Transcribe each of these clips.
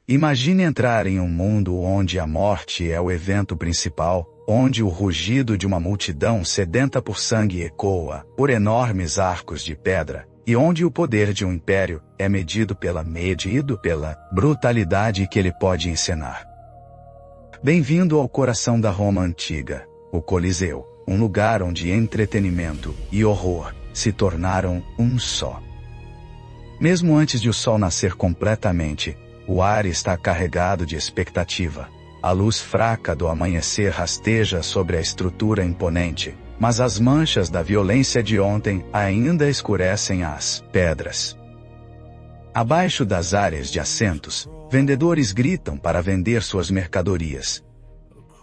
Imagine entrar em um mundo onde a morte é o evento principal, onde o rugido de uma multidão sedenta por sangue ecoa por enormes arcos de pedra, e onde o poder de um império é medido pela brutalidade que ele pode encenar. Bem-vindo ao coração da Roma antiga, o Coliseu, um lugar onde entretenimento e horror se tornaram um só. Mesmo antes de o sol nascer completamente, o ar está carregado de expectativa. A luz fraca do amanhecer rasteja sobre a estrutura imponente, mas as manchas da violência de ontem ainda escurecem as pedras. Abaixo das áreas de assentos, vendedores gritam para vender suas mercadorias.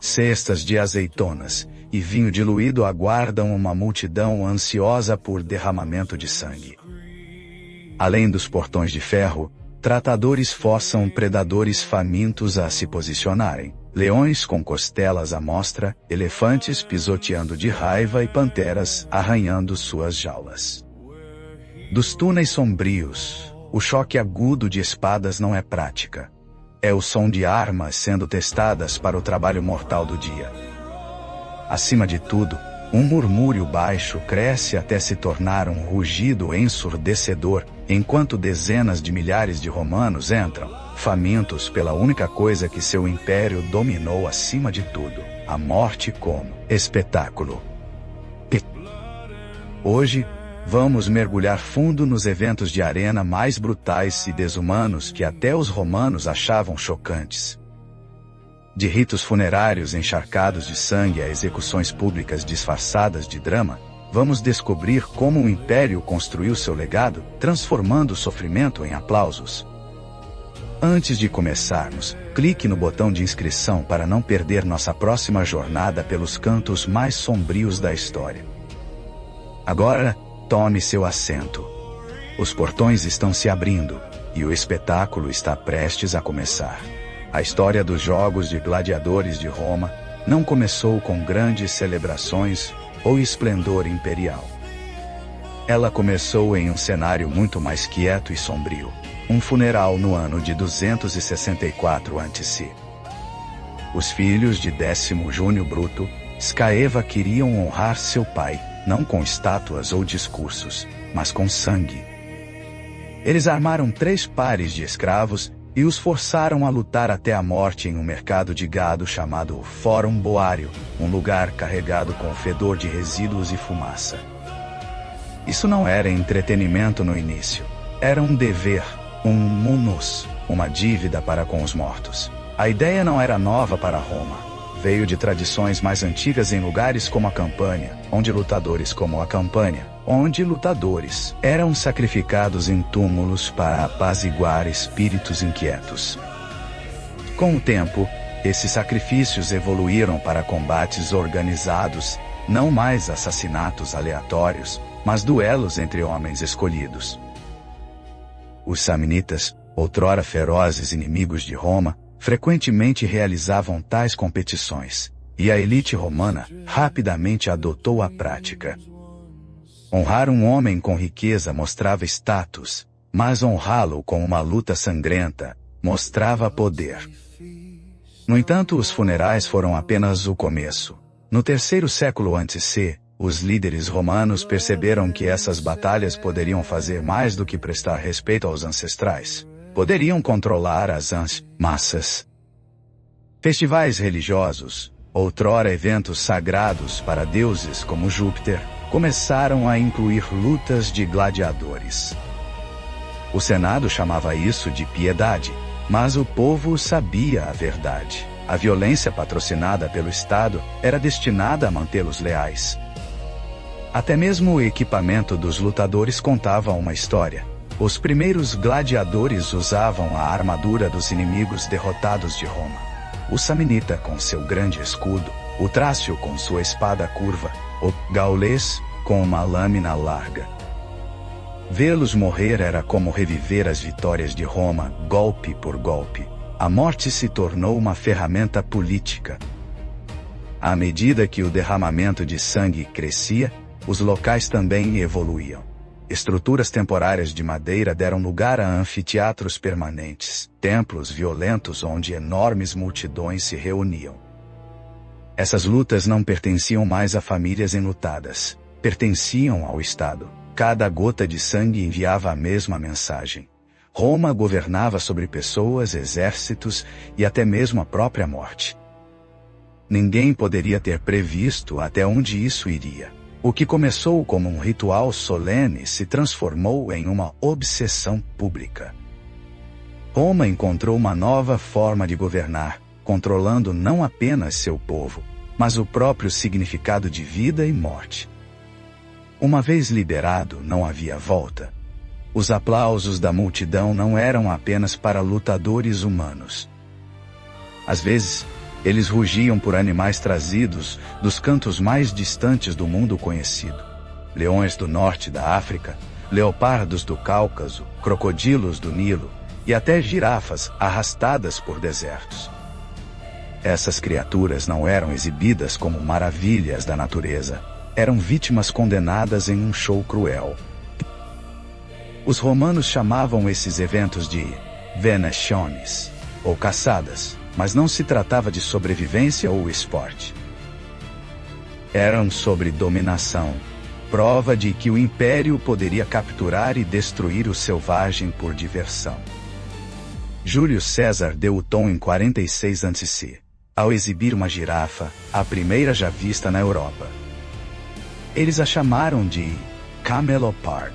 Cestas de azeitonas e vinho diluído aguardam uma multidão ansiosa por derramamento de sangue. Além dos portões de ferro, tratadores forçam predadores famintos a se posicionarem. Leões com costelas à mostra, elefantes pisoteando de raiva e panteras arranhando suas jaulas. Dos túneis sombrios, o choque agudo de espadas não é prática. É o som de armas sendo testadas para o trabalho mortal do dia. Acima de tudo, um murmúrio baixo cresce até se tornar um rugido ensurdecedor, enquanto dezenas de milhares de romanos entram, famintos pela única coisa que seu império dominou acima de tudo, a morte como espetáculo. Hoje, vamos mergulhar fundo nos eventos de arena mais brutais e desumanos que até os romanos achavam chocantes. De ritos funerários encharcados de sangue a execuções públicas disfarçadas de drama, vamos descobrir como o império construiu seu legado, transformando o sofrimento em aplausos. Antes de começarmos, clique no botão de inscrição para não perder nossa próxima jornada pelos cantos mais sombrios da história. Agora, tome seu assento. Os portões estão se abrindo, e o espetáculo está prestes a começar. A história dos Jogos de Gladiadores de Roma não começou com grandes celebrações ou esplendor imperial. Ela começou em um cenário muito mais quieto e sombrio, um funeral no ano de 264 a.C. Os filhos de Décimo Júnio Bruto, Scaeva queriam honrar seu pai, não com estátuas ou discursos, mas com sangue. Eles armaram 3 pares de escravos e os forçaram a lutar até a morte em um mercado de gado chamado Fórum Boário, um lugar carregado com fedor de resíduos e fumaça. Isso não era entretenimento no início. Era um dever, um munus, uma dívida para com os mortos. A ideia não era nova para Roma. Veio de tradições mais antigas em lugares como a Campânia, onde lutadores eram sacrificados em túmulos para apaziguar espíritos inquietos. Com o tempo, esses sacrifícios evoluíram para combates organizados, não mais assassinatos aleatórios, mas duelos entre homens escolhidos. Os samnitas, outrora ferozes inimigos de Roma, frequentemente realizavam tais competições, e a elite romana rapidamente adotou a prática. Honrar um homem com riqueza mostrava status, mas honrá-lo com uma luta sangrenta mostrava poder. No entanto, os funerais foram apenas o começo. No 3º século a.C., os líderes romanos perceberam que essas batalhas poderiam fazer mais do que prestar respeito aos ancestrais. Poderiam controlar as massas. Festivais religiosos, outrora eventos sagrados para deuses como Júpiter, começaram a incluir lutas de gladiadores. O Senado chamava isso de piedade, mas o povo sabia a verdade. A violência patrocinada pelo Estado era destinada a mantê-los leais. Até mesmo o equipamento dos lutadores contava uma história. Os primeiros gladiadores usavam a armadura dos inimigos derrotados de Roma. O samnita com seu grande escudo, o trácio com sua espada curva, o gaulês com uma lâmina larga. Vê-los morrer era como reviver as vitórias de Roma, golpe por golpe. A morte se tornou uma ferramenta política. À medida que o derramamento de sangue crescia, os locais também evoluíam. Estruturas temporárias de madeira deram lugar a anfiteatros permanentes, templos violentos onde enormes multidões se reuniam. Essas lutas não pertenciam mais a famílias enlutadas, pertenciam ao Estado. Cada gota de sangue enviava a mesma mensagem. Roma governava sobre pessoas, exércitos e até mesmo a própria morte. Ninguém poderia ter previsto até onde isso iria. O que começou como um ritual solene se transformou em uma obsessão pública. Roma encontrou uma nova forma de governar, controlando não apenas seu povo, mas o próprio significado de vida e morte. Uma vez liberado, não havia volta. Os aplausos da multidão não eram apenas para lutadores humanos. Às vezes, eles rugiam por animais trazidos dos cantos mais distantes do mundo conhecido. Leões do norte da África, leopardos do Cáucaso, crocodilos do Nilo e até girafas arrastadas por desertos. Essas criaturas não eram exibidas como maravilhas da natureza, eram vítimas condenadas em um show cruel. Os romanos chamavam esses eventos de venationes, ou caçadas, mas não se tratava de sobrevivência ou esporte. Eram sobre dominação, prova de que o império poderia capturar e destruir o selvagem por diversão. Júlio César deu o tom em 46 a.C., ao exibir uma girafa, a primeira já vista na Europa. Eles a chamaram de camelopard,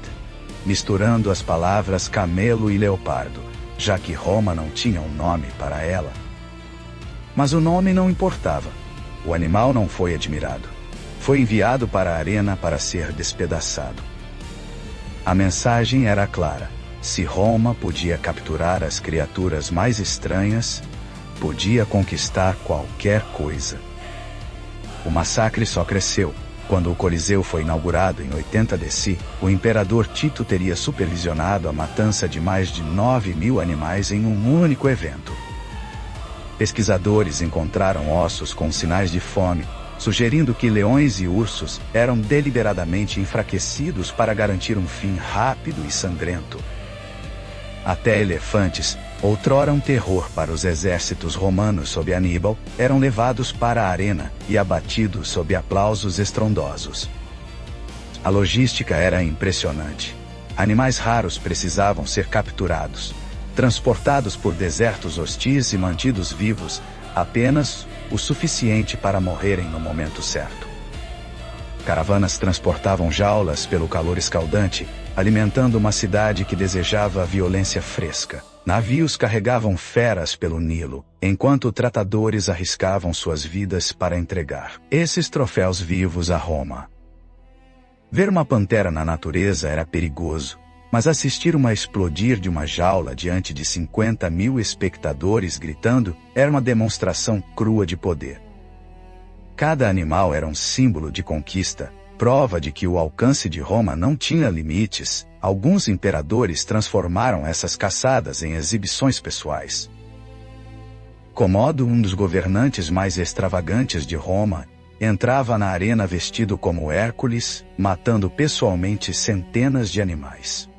misturando as palavras camelo e leopardo, já que Roma não tinha um nome para ela. Mas o nome não importava. O animal não foi admirado. Foi enviado para a arena para ser despedaçado. A mensagem era clara. Se Roma podia capturar as criaturas mais estranhas, podia conquistar qualquer coisa. O massacre só cresceu. Quando o Coliseu foi inaugurado em 80 DC, o imperador Tito teria supervisionado a matança de mais de 9.000 animais em um único evento. Pesquisadores encontraram ossos com sinais de fome, sugerindo que leões e ursos eram deliberadamente enfraquecidos para garantir um fim rápido e sangrento. Até elefantes, outrora um terror para os exércitos romanos sob Aníbal, eram levados para a arena e abatidos sob aplausos estrondosos. A logística era impressionante. Animais raros precisavam ser capturados, transportados por desertos hostis e mantidos vivos, apenas o suficiente para morrerem no momento certo. Caravanas transportavam jaulas pelo calor escaldante, alimentando uma cidade que desejava violência fresca. Navios carregavam feras pelo Nilo, enquanto tratadores arriscavam suas vidas para entregar esses troféus vivos a Roma. Ver uma pantera na natureza era perigoso, mas assistir uma explodir de uma jaula diante de 50.000 espectadores gritando era uma demonstração crua de poder. Cada animal era um símbolo de conquista, prova de que o alcance de Roma não tinha limites. Alguns imperadores transformaram essas caçadas em exibições pessoais. Comodo, um dos governantes mais extravagantes de Roma, entrava na arena vestido como Hércules, matando pessoalmente centenas de animais.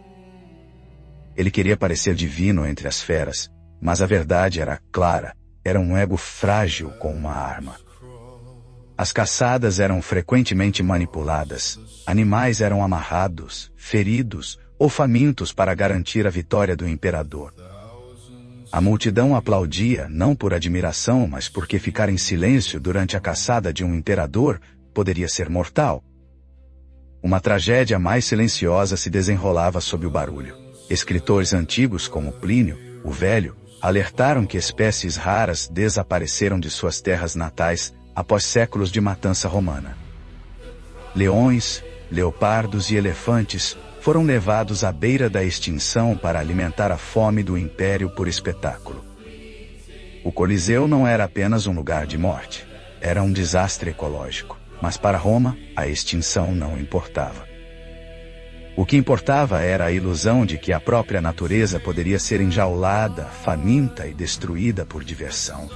Ele queria parecer divino entre as feras, mas a verdade era clara, era um ego frágil com uma arma. As caçadas eram frequentemente manipuladas, animais eram amarrados, feridos ou famintos para garantir a vitória do imperador. A multidão aplaudia não por admiração, mas porque ficar em silêncio durante a caçada de um imperador poderia ser mortal. Uma tragédia mais silenciosa se desenrolava sob o barulho. Escritores antigos como Plínio, o Velho, alertaram que espécies raras desapareceram de suas terras natais após séculos de matança romana. Leões, leopardos e elefantes foram levados à beira da extinção para alimentar a fome do império por espetáculo. O Coliseu não era apenas um lugar de morte, era um desastre ecológico, mas para Roma, a extinção não importava. O que importava era a ilusão de que a própria natureza poderia ser enjaulada, faminta e destruída por diversão.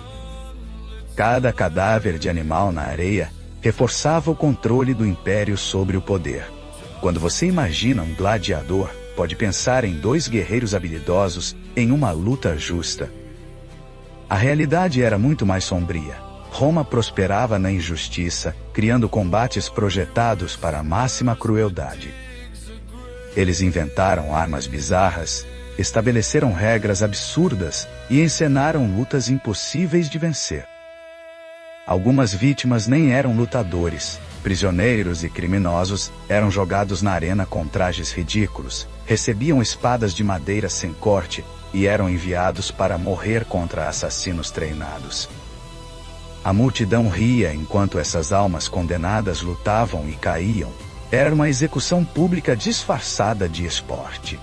Cada cadáver de animal na areia reforçava o controle do império sobre o poder. Quando você imagina um gladiador, pode pensar em dois guerreiros habilidosos em uma luta justa. A realidade era muito mais sombria. Roma prosperava na injustiça, criando combates projetados para a máxima crueldade. Eles inventaram armas bizarras, estabeleceram regras absurdas e encenaram lutas impossíveis de vencer. Algumas vítimas nem eram lutadores. Prisioneiros e criminosos eram jogados na arena com trajes ridículos, recebiam espadas de madeira sem corte e eram enviados para morrer contra assassinos treinados. A multidão ria enquanto essas almas condenadas lutavam e caíam. Era uma execução pública disfarçada de esporte.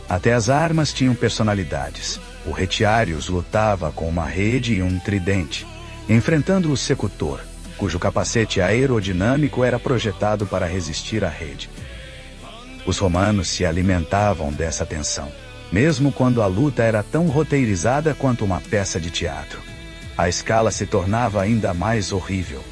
Até as armas tinham personalidades. O retiárius lutava com uma rede e um tridente, enfrentando o secutor, cujo capacete aerodinâmico era projetado para resistir à rede. Os romanos se alimentavam dessa tensão, mesmo quando a luta era tão roteirizada quanto uma peça de teatro. A escala se tornava ainda mais horrível.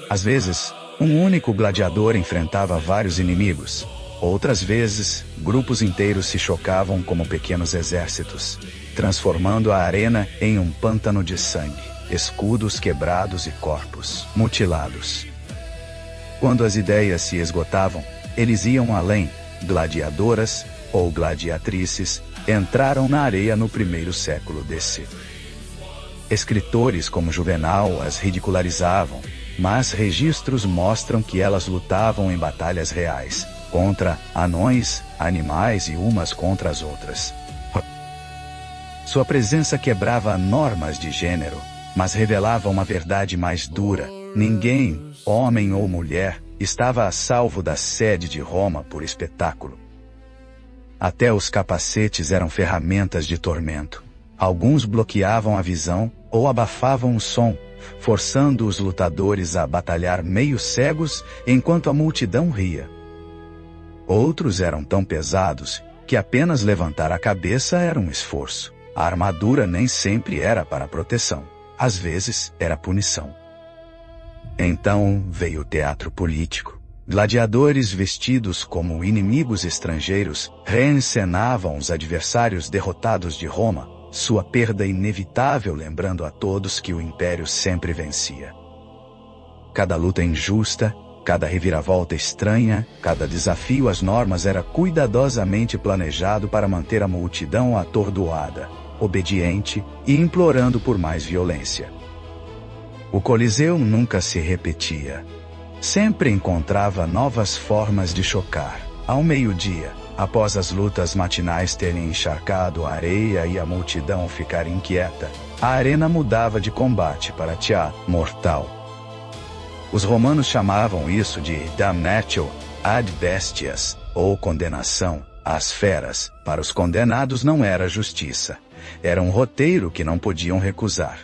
Às vezes, um único gladiador enfrentava vários inimigos. Outras vezes, grupos inteiros se chocavam como pequenos exércitos, transformando a arena em um pântano de sangue, escudos quebrados e corpos mutilados. Quando as ideias se esgotavam, eles iam além. Gladiadoras, ou gladiatrices, entraram na areia no primeiro século DC. Escritores como Juvenal as ridicularizavam, mas registros mostram que elas lutavam em batalhas reais, contra anões, animais e umas contra as outras. Sua presença quebrava normas de gênero, mas revelava uma verdade mais dura. Ninguém, homem ou mulher, estava a salvo da sede de Roma por espetáculo. Até os capacetes eram ferramentas de tormento. Alguns bloqueavam a visão ou abafavam o som, forçando os lutadores a batalhar meio cegos enquanto a multidão ria. Outros eram tão pesados que apenas levantar a cabeça era um esforço. A armadura nem sempre era para proteção. Às vezes, era punição. Então veio o teatro político. Gladiadores vestidos como inimigos estrangeiros reencenavam os adversários derrotados de Roma, sua perda inevitável lembrando a todos que o império sempre vencia. Cada luta injusta, cada reviravolta estranha, cada desafio às normas era cuidadosamente planejado para manter a multidão atordoada, obediente e implorando por mais violência. O Coliseu nunca se repetia. Sempre encontrava novas formas de chocar. Ao meio-dia, após as lutas matinais terem encharcado a areia e a multidão ficar inquieta, a arena mudava de combate para teatro mortal. Os romanos chamavam isso de damnatio ad bestias, ou condenação às feras. Para os condenados não era justiça. Era um roteiro que não podiam recusar.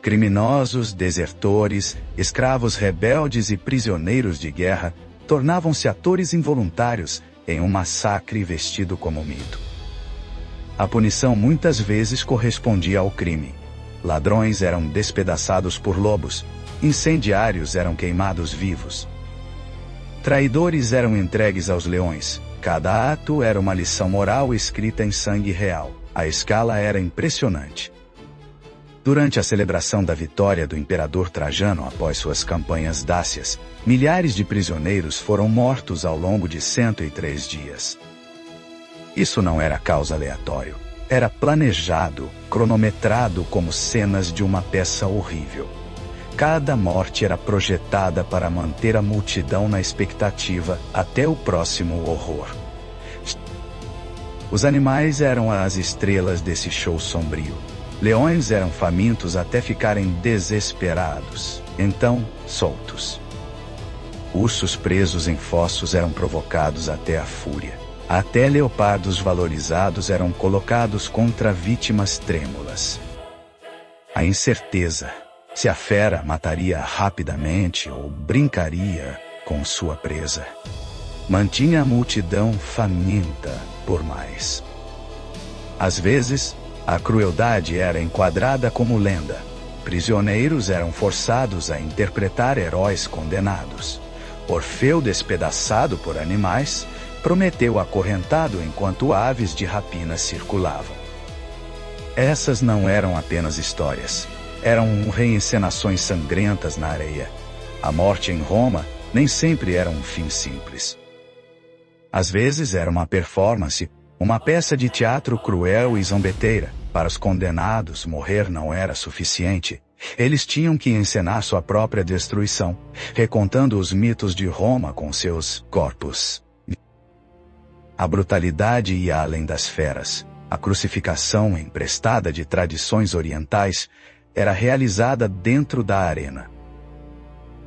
Criminosos, desertores, escravos rebeldes e prisioneiros de guerra tornavam-se atores involuntários em um massacre vestido como mito. A punição muitas vezes correspondia ao crime. Ladrões eram despedaçados por lobos, incendiários eram queimados vivos. Traidores eram entregues aos leões. Cada ato era uma lição moral escrita em sangue real. A escala era impressionante. Durante a celebração da vitória do imperador Trajano após suas campanhas dácias, milhares de prisioneiros foram mortos ao longo de 103 dias. Isso não era caos aleatório. Era planejado, cronometrado como cenas de uma peça horrível. Cada morte era projetada para manter a multidão na expectativa até o próximo horror. Os animais eram as estrelas desse show sombrio. Leões eram famintos até ficarem desesperados, então soltos. Ursos presos em fossos eram provocados até a fúria. Até leopardos valorizados eram colocados contra vítimas trêmulas. A incerteza, se a fera mataria rapidamente ou brincaria com sua presa, mantinha a multidão faminta por mais. Às vezes, a crueldade era enquadrada como lenda. Prisioneiros eram forçados a interpretar heróis condenados. Orfeu despedaçado por animais, Prometeu acorrentado enquanto aves de rapina circulavam. Essas não eram apenas histórias, eram reencenações sangrentas na areia. A morte em Roma nem sempre era um fim simples. Às vezes era uma performance, uma peça de teatro cruel e zombeteira. Para os condenados, morrer não era suficiente. Eles tinham que encenar sua própria destruição, recontando os mitos de Roma com seus corpos. A brutalidade ia além das feras. A crucificação, emprestada de tradições orientais, era realizada dentro da arena.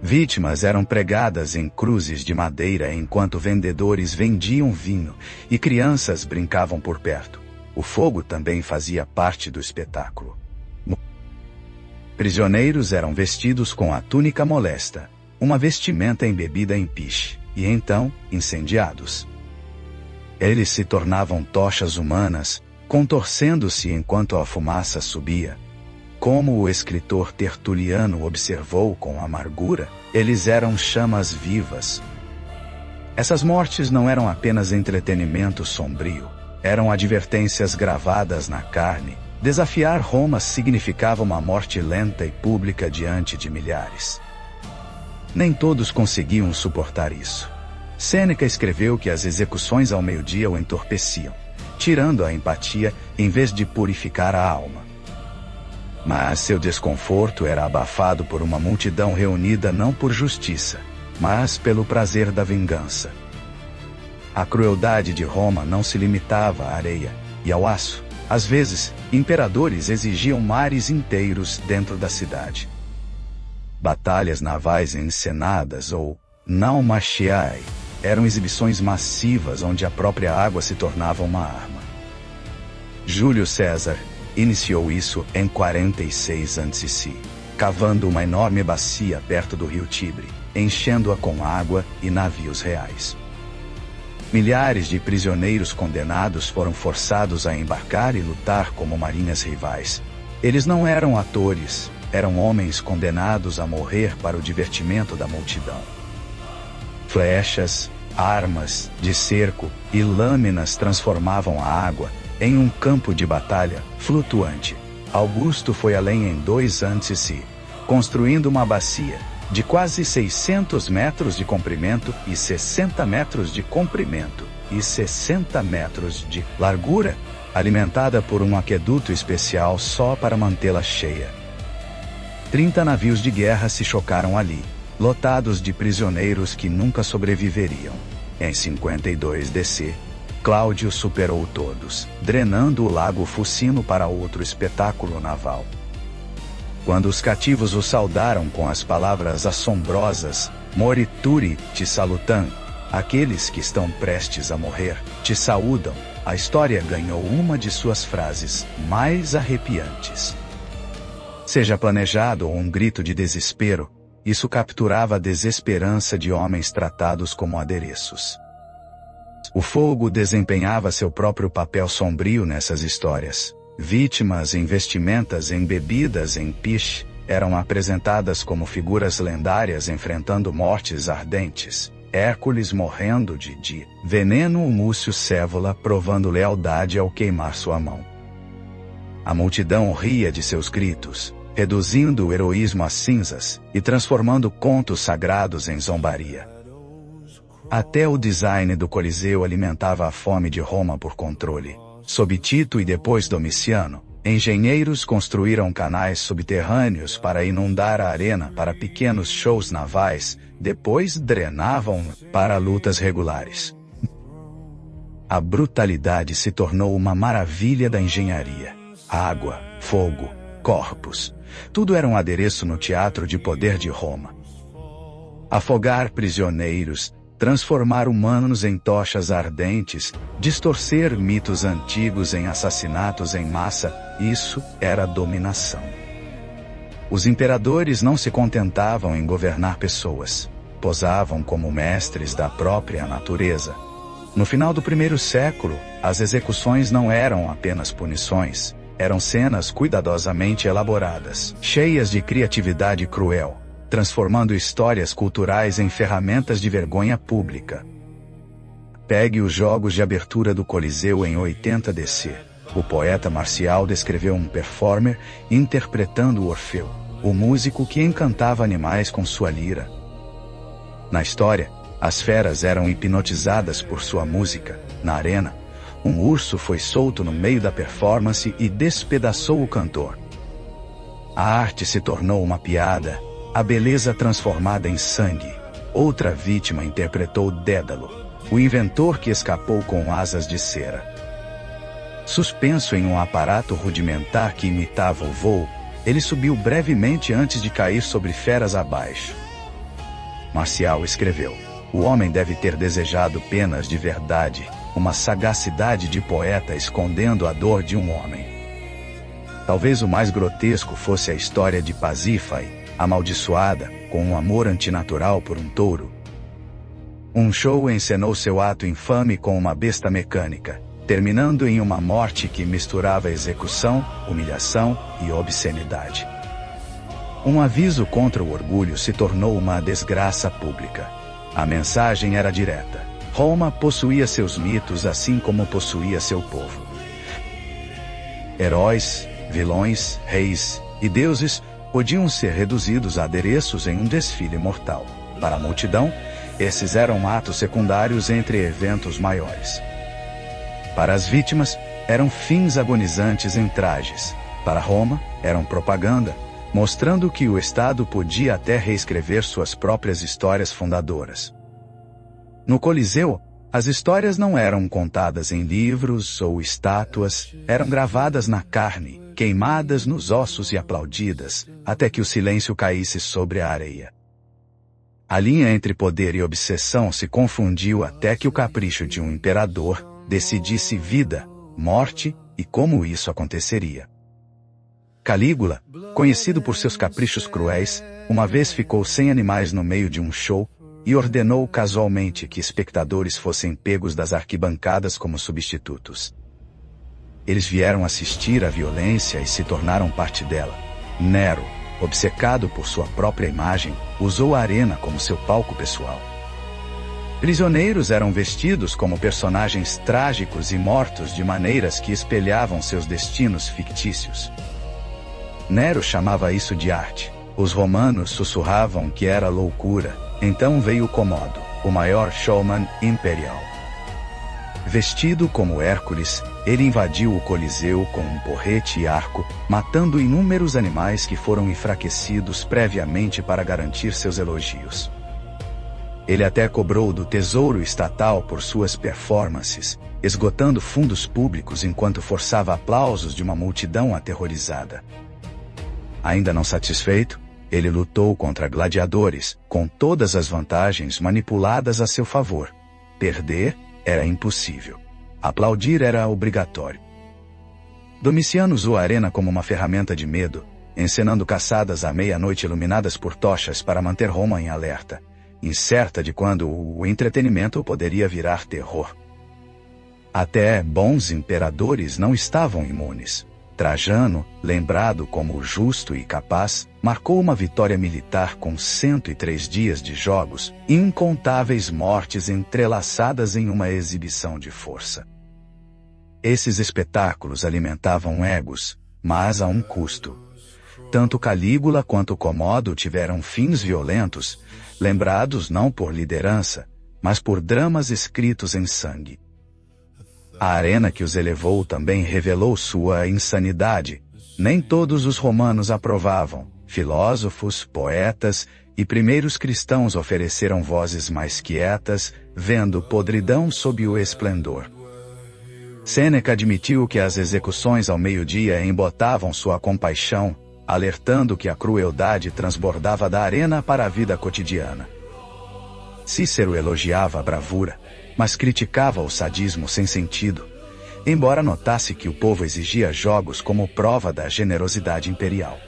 Vítimas eram pregadas em cruzes de madeira enquanto vendedores vendiam vinho e crianças brincavam por perto. O fogo também fazia parte do espetáculo. Prisioneiros eram vestidos com a túnica molesta, uma vestimenta embebida em piche, e então incendiados. Eles se tornavam tochas humanas, contorcendo-se enquanto a fumaça subia. Como o escritor Tertuliano observou com amargura, eles eram chamas vivas. Essas mortes não eram apenas entretenimento sombrio, eram advertências gravadas na carne. Desafiar Roma significava uma morte lenta e pública diante de milhares. Nem todos conseguiam suportar isso. Sêneca escreveu que as execuções ao meio-dia o entorpeciam, tirando a empatia em vez de purificar a alma. Mas seu desconforto era abafado por uma multidão reunida não por justiça, mas pelo prazer da vingança. A crueldade de Roma não se limitava à areia e ao aço. Às vezes, imperadores exigiam mares inteiros dentro da cidade. Batalhas navais encenadas ou naumachiae eram exibições massivas onde a própria água se tornava uma arma. Júlio César iniciou isso em 46 a.C., cavando uma enorme bacia perto do rio Tibre, enchendo-a com água e navios reais. Milhares de prisioneiros condenados foram forçados a embarcar e lutar como marinhas rivais. Eles não eram atores, eram homens condenados a morrer para o divertimento da multidão. Flechas, armas de cerco e lâminas transformavam a água em um campo de batalha flutuante. Augusto foi além em 2 a.C., construindo uma bacia de quase 600 metros de comprimento e 60 metros de comprimento e 60 metros de largura, alimentada por um aqueduto especial só para mantê-la cheia. 30 navios de guerra se chocaram ali, lotados de prisioneiros que nunca sobreviveriam. Em 52 DC, Cláudio superou todos, drenando o lago Fucino para outro espetáculo naval. Quando os cativos o saudaram com as palavras assombrosas, Morituri te salutam, aqueles que estão prestes a morrer, te saúdam, a história ganhou uma de suas frases mais arrepiantes. Seja planejado ou um grito de desespero, isso capturava a desesperança de homens tratados como adereços. O fogo desempenhava seu próprio papel sombrio nessas histórias. Vítimas em vestimentas embebidas em piche eram apresentadas como figuras lendárias enfrentando mortes ardentes. Hércules morrendo de veneno, o Múcio Cévola provando lealdade ao queimar sua mão. A multidão ria de seus gritos, reduzindo o heroísmo a cinzas e transformando contos sagrados em zombaria. Até o design do Coliseu alimentava a fome de Roma por controle. Sob Tito e depois Domiciano, engenheiros construíram canais subterrâneos para inundar a arena para pequenos shows navais, depois drenavam para lutas regulares. A brutalidade se tornou uma maravilha da engenharia. Água, fogo, corpos, tudo era um adereço no teatro de poder de Roma. Afogar prisioneiros, transformar humanos em tochas ardentes, distorcer mitos antigos em assassinatos em massa, isso era dominação. Os imperadores não se contentavam em governar pessoas, posavam como mestres da própria natureza. No final do 1º século, as execuções não eram apenas punições, eram cenas cuidadosamente elaboradas, cheias de criatividade cruel. transformando histórias culturais em ferramentas de vergonha pública. Pegue os jogos de abertura do Coliseu em 80 DC. O poeta Marcial descreveu um performer interpretando Orfeu, o músico que encantava animais com sua lira. Na história, as feras eram hipnotizadas por sua música. Na arena, um urso foi solto no meio da performance e despedaçou o cantor. A arte se tornou uma piada, a beleza transformada em sangue. Outra vítima interpretou Dédalo, o inventor que escapou com asas de cera. Suspenso em um aparato rudimentar que imitava o voo, ele subiu brevemente antes de cair sobre feras abaixo. Marcial escreveu: o homem deve ter desejado penas de verdade, uma sagacidade de poeta escondendo a dor de um homem. Talvez o mais grotesco fosse a história de Pasífae, amaldiçoada, com um amor antinatural por um touro. Um show encenou seu ato infame com uma besta mecânica, terminando em uma morte que misturava execução, humilhação e obscenidade. Um aviso contra o orgulho se tornou uma desgraça pública. A mensagem era direta: Roma possuía seus mitos assim como possuía seu povo. Heróis, vilões, reis e deuses podiam ser reduzidos a adereços em um desfile mortal. Para a multidão, esses eram atos secundários entre eventos maiores. Para as vítimas, eram fins agonizantes em trajes. Para Roma, eram propaganda, mostrando que o Estado podia até reescrever suas próprias histórias fundadoras. No Coliseu, as histórias não eram contadas em livros ou estátuas, eram gravadas na carne, queimadas nos ossos e aplaudidas, até que o silêncio caísse sobre a areia. A linha entre poder e obsessão se confundiu até que o capricho de um imperador decidisse vida, morte e como isso aconteceria. Calígula, conhecido por seus caprichos cruéis, uma vez ficou sem animais no meio de um show e ordenou casualmente que espectadores fossem pegos das arquibancadas como substitutos. Eles vieram assistir à violência e se tornaram parte dela. Nero, obcecado por sua própria imagem, usou a arena como seu palco pessoal. Prisioneiros eram vestidos como personagens trágicos e mortos de maneiras que espelhavam seus destinos fictícios. Nero chamava isso de arte. Os romanos sussurravam que era loucura. Então veio Comodo, o maior showman imperial. Vestido como Hércules, ele invadiu o Coliseu com um porrete e arco, matando inúmeros animais que foram enfraquecidos previamente para garantir seus elogios. Ele até cobrou do tesouro estatal por suas performances, esgotando fundos públicos enquanto forçava aplausos de uma multidão aterrorizada. Ainda não satisfeito, ele lutou contra gladiadores, com todas as vantagens manipuladas a seu favor. Perder era impossível. Aplaudir era obrigatório. Domiciano usou a arena como uma ferramenta de medo, encenando caçadas à meia-noite iluminadas por tochas para manter Roma em alerta, incerta de quando o entretenimento poderia virar terror. Até bons imperadores não estavam imunes. Trajano, lembrado como justo e capaz, marcou uma vitória militar com 103 dias de jogos e incontáveis mortes entrelaçadas em uma exibição de força. Esses espetáculos alimentavam egos, mas a um custo. Tanto Calígula quanto Comodo tiveram fins violentos, lembrados não por liderança, mas por dramas escritos em sangue. A arena que os elevou também revelou sua insanidade. Nem todos os romanos aprovavam. Filósofos, poetas e primeiros cristãos ofereceram vozes mais quietas, vendo podridão sob o esplendor. Sêneca admitiu que as execuções ao meio-dia embotavam sua compaixão, alertando que a crueldade transbordava da arena para a vida cotidiana. Cícero elogiava a bravura, mas criticava o sadismo sem sentido, embora notasse que o povo exigia jogos como prova da generosidade imperial.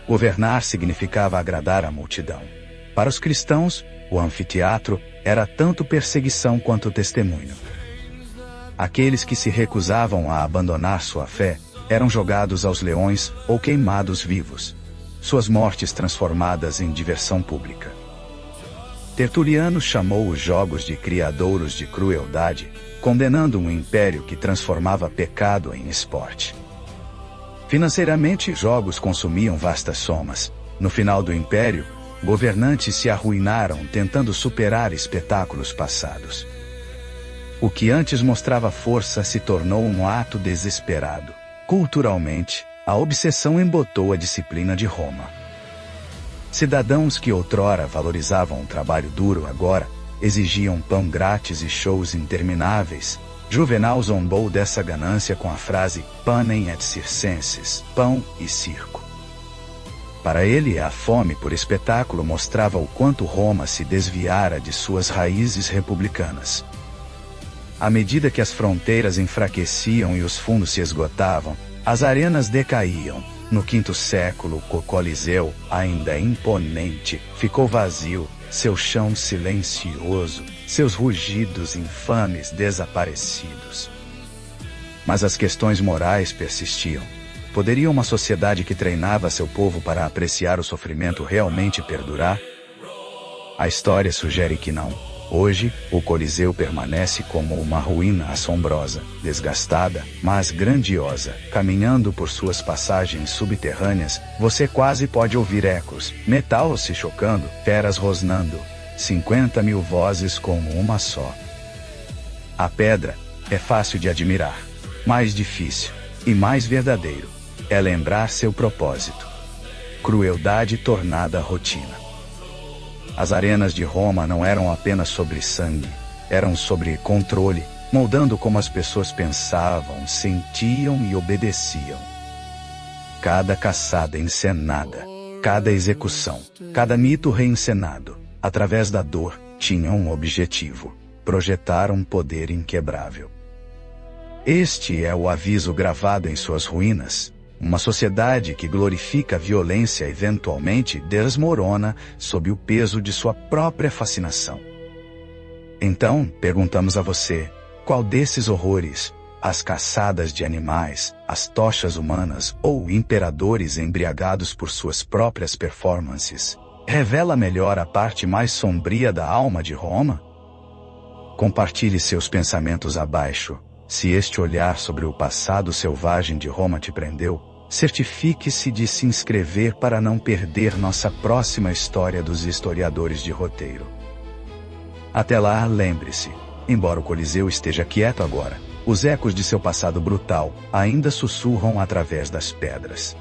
Governar significava agradar a multidão. Para os cristãos, o anfiteatro era tanto perseguição quanto testemunho. Aqueles que se recusavam a abandonar sua fé eram jogados aos leões ou queimados vivos. suas mortes transformadas em diversão pública. Tertuliano chamou os jogos de criadouros de crueldade, condenando um império que transformava pecado em esporte. Financeiramente, jogos consumiam vastas somas. No final do império, governantes se arruinaram tentando superar espetáculos passados. O que antes mostrava força se tornou um ato desesperado. Culturalmente, a obsessão embotou a disciplina de Roma. Cidadãos que outrora valorizavam o trabalho duro agora exigiam pão grátis e shows intermináveis. Juvenal zombou dessa ganância com a frase panem et circenses, pão e circo. Para ele, a fome por espetáculo mostrava o quanto Roma se desviara de suas raízes republicanas. À medida que as fronteiras enfraqueciam e os fundos se esgotavam, as arenas decaíam. No quinto século, o Coliseu, ainda imponente, ficou vazio, seu chão silencioso, seus rugidos infames desaparecidos. Mas as questões morais persistiam. Poderia uma sociedade que treinava seu povo para apreciar o sofrimento realmente perdurar? A história sugere que não. Hoje, o Coliseu permanece como uma ruína assombrosa, desgastada, mas grandiosa. Caminhando por suas passagens subterrâneas, você quase pode ouvir ecos, metal se chocando, feras rosnando, 50.000 vozes como uma só. A pedra é fácil de admirar. Mais difícil, e mais verdadeiro, é lembrar seu propósito. Crueldade tornada rotina. As arenas de Roma não eram apenas sobre sangue, eram sobre controle, moldando como as pessoas pensavam, sentiam e obedeciam. Cada caçada encenada, cada execução, cada mito reencenado, através da dor, tinha um objetivo: projetar um poder inquebrável. Este é o aviso gravado em suas ruínas. Uma sociedade que glorifica a violência eventualmente desmorona sob o peso de sua própria fascinação. Então, perguntamos a você, qual desses horrores, as caçadas de animais, as tochas humanas ou imperadores embriagados por suas próprias performances, revela melhor a parte mais sombria da alma de Roma? Compartilhe seus pensamentos abaixo. Se este olhar sobre o passado selvagem de Roma te prendeu, certifique-se de se inscrever para não perder nossa próxima história dos historiadores de roteiro. Até lá, lembre-se, embora o Coliseu esteja quieto agora, os ecos de seu passado brutal ainda sussurram através das pedras.